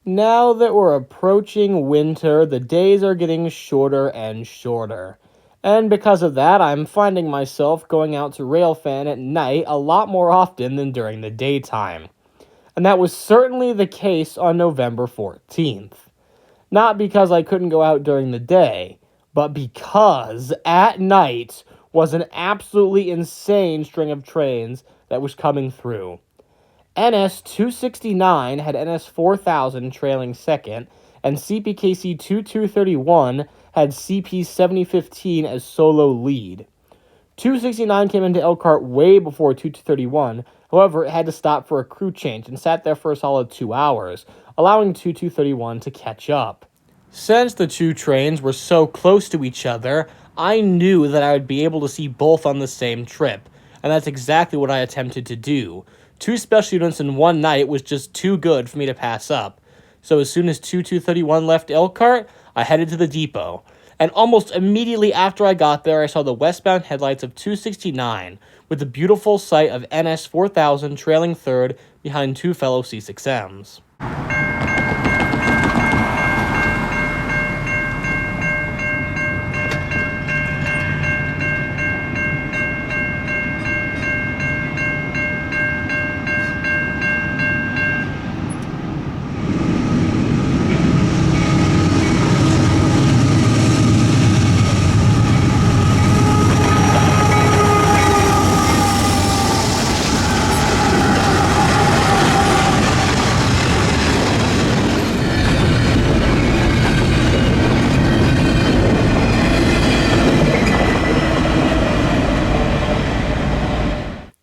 Now that we're approaching winter, the days are getting shorter and shorter. And because of that, I'm finding myself going out to Railfan at night a lot more often than during the daytime. And that was certainly the case on November 14th. Not because I couldn't go out during the day, but because at night was an absolutely insane string of trains that was coming through. NS 269 had NS 4000 trailing second, and CPKC 2231 had CP 7015 as solo lead. 269 came into Elkhart way before 2231, however, it had to stop for a crew change and sat there for a solid 2 hours, allowing 2231 to catch up. Since the two trains were so close to each other, I knew that I would be able to see both on the same trip, and that's exactly what I attempted to do. 2 special units in one night was just too good for me to pass up. So as soon as 2231 left Elkhart, I headed to the depot. And almost immediately after I got there, I saw the westbound headlights of 269, with the beautiful sight of NS 4000 trailing third behind 2 fellow C6Ms.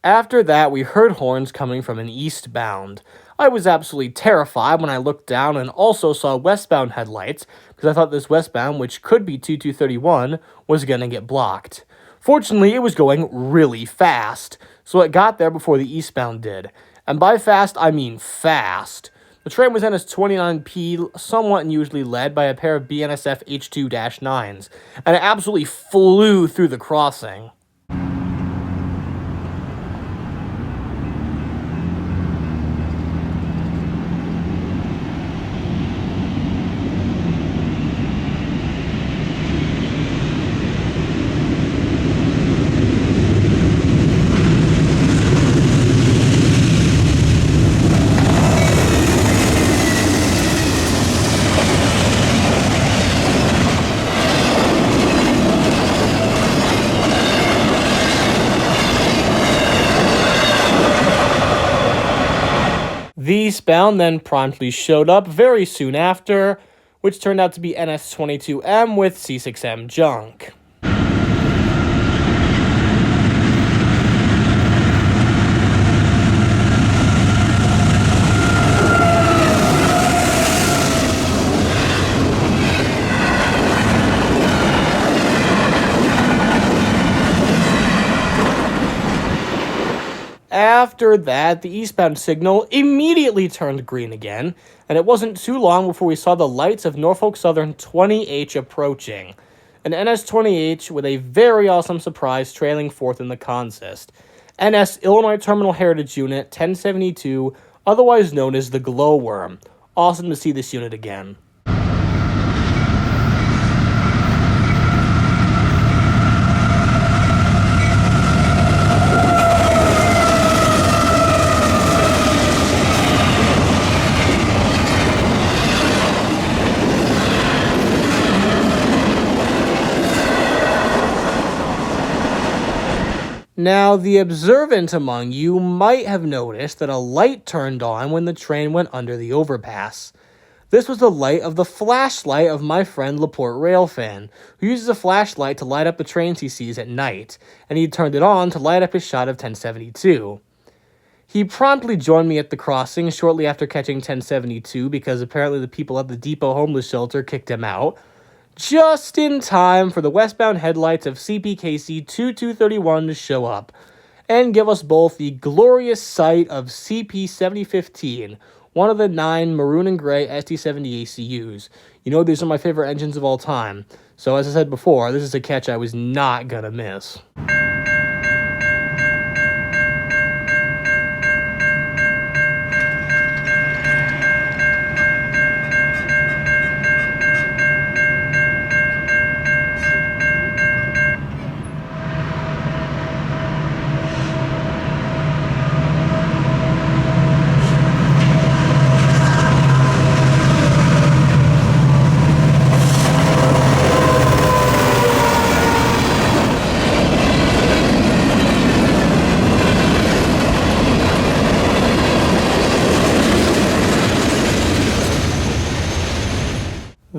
After that, we heard horns coming from an eastbound. I was absolutely terrified when I looked down and also saw westbound headlights, because I thought this westbound, which could be 2231, was gonna get blocked. Fortunately, it was going really fast, so it got there before the eastbound did. And by fast, I mean fast. The train was NS 29P, somewhat unusually led by a pair of BNSF H2-9s, and it absolutely flew through the crossing. The eastbound then promptly showed up very soon after, which turned out to be NS22M with C6M junk. After that, the eastbound signal immediately turned green again, and it wasn't too long before we saw the lights of Norfolk Southern 20H approaching. An NS 20H with a very awesome surprise trailing fourth in the consist. NS Illinois Terminal Heritage Unit 1072, otherwise known as the Glowworm. Awesome to see this unit again. Now, the observant among you might have noticed that a light turned on when the train went under the overpass. This was the light of the flashlight of my friend Laporte Railfan, who uses a flashlight to light up the trains he sees at night, and he turned it on to light up his shot of 1072. He promptly joined me at the crossing shortly after catching 1072 because apparently the people at the depot homeless shelter kicked him out, just in time for the westbound headlights of CPKC 2231 to show up, and give us both the glorious sight of CP 7015, one of the 9 maroon and gray ST70 ACUs. You know, these are my favorite engines of all time, so as I said before, this is a catch I was not gonna miss.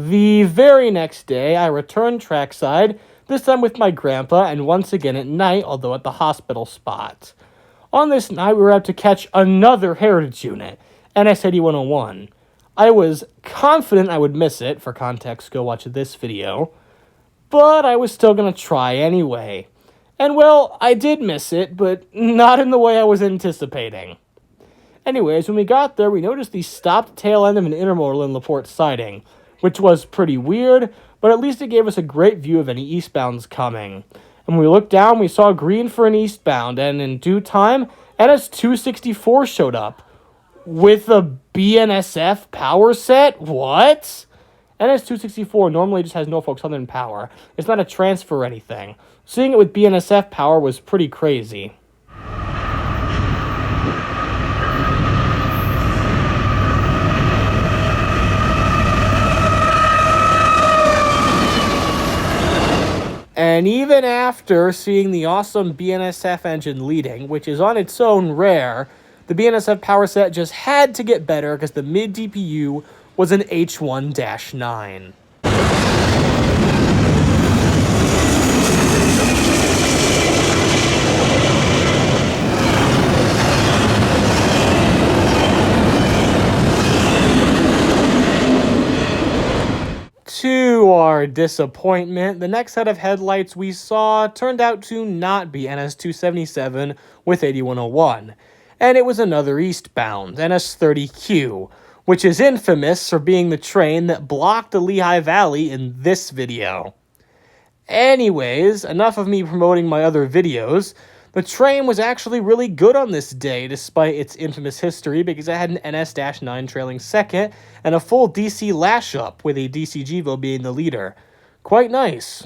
The very next day, I returned trackside, this time with my grandpa, and once again at night, although at the hospital spot. On this night, we were out to catch another Heritage unit, NS-8101. I was confident I would miss it. For context, go watch this video. But I was still going to try anyway. And well, I did miss it, but not in the way I was anticipating. Anyways, when we got there, we noticed the stopped tail end of an intermodal in LaPorte siding, which was pretty weird, but at least it gave us a great view of any eastbounds coming. And when we looked down, we saw green for an eastbound, and in due time, NS-264 showed up. With a BNSF power set? What? NS-264 normally just has Norfolk Southern power. It's not a transfer or anything. Seeing it with BNSF power was pretty crazy. And even after seeing the awesome BNSF engine leading, which is on its own rare, the BNSF power set just had to get better because the mid-DPU was an H1-9. To our disappointment, the next set of headlights we saw turned out to not be NS-277 with 8101, and it was another eastbound, NS-30Q, which is infamous for being the train that blocked the Lehigh Valley in this video. Anyways, enough of me promoting my other videos. The train was actually really good on this day, despite its infamous history, because it had an NS-9 trailing second, and a full DC lash-up, with a DC GEVO being the leader. Quite nice.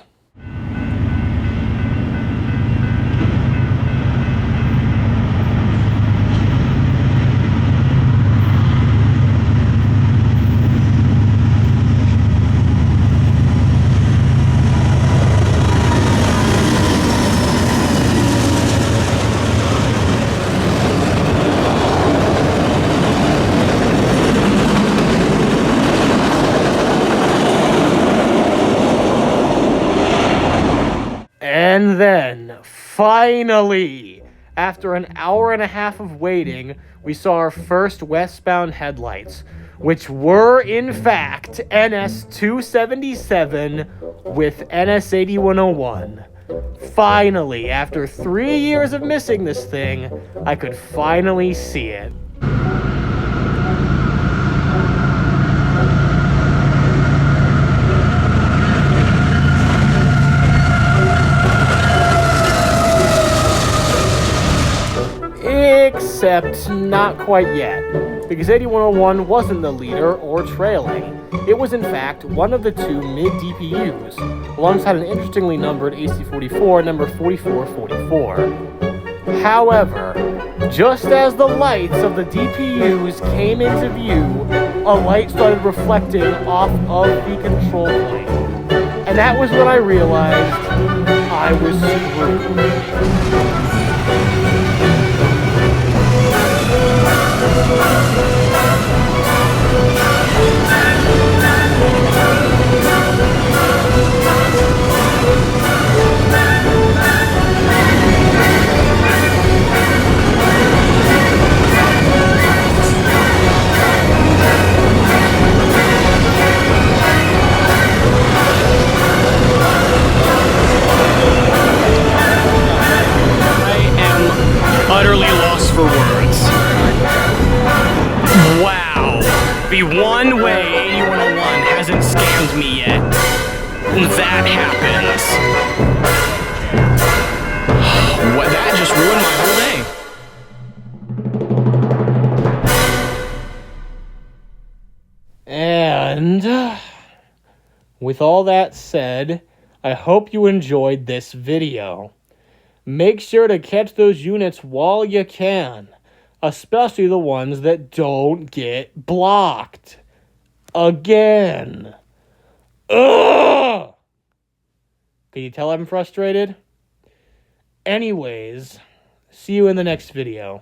And then, finally, after an hour and a half of waiting, we saw our first westbound headlights, which were, in fact, NS-277 with NS-8101. Finally, after 3 years of missing this thing, I could finally see it. Except not quite yet, because 8101 wasn't the leader or trailing. It was in fact one of the two mid-DPUs, alongside an interestingly numbered AC-44 number 4444. However, just as the lights of the DPUs came into view, a light started reflecting off of the control point. And that was when I realized I was screwed. Utterly lost for words. Wow. The one way 8101 hasn't scammed me yet. That happens. What, that just ruined my whole day. And with all that said, I hope you enjoyed this video. Make sure to catch those units while you can, especially the ones that don't get blocked. Again. Ugh! Can you tell I'm frustrated? Anyways, see you in the next video.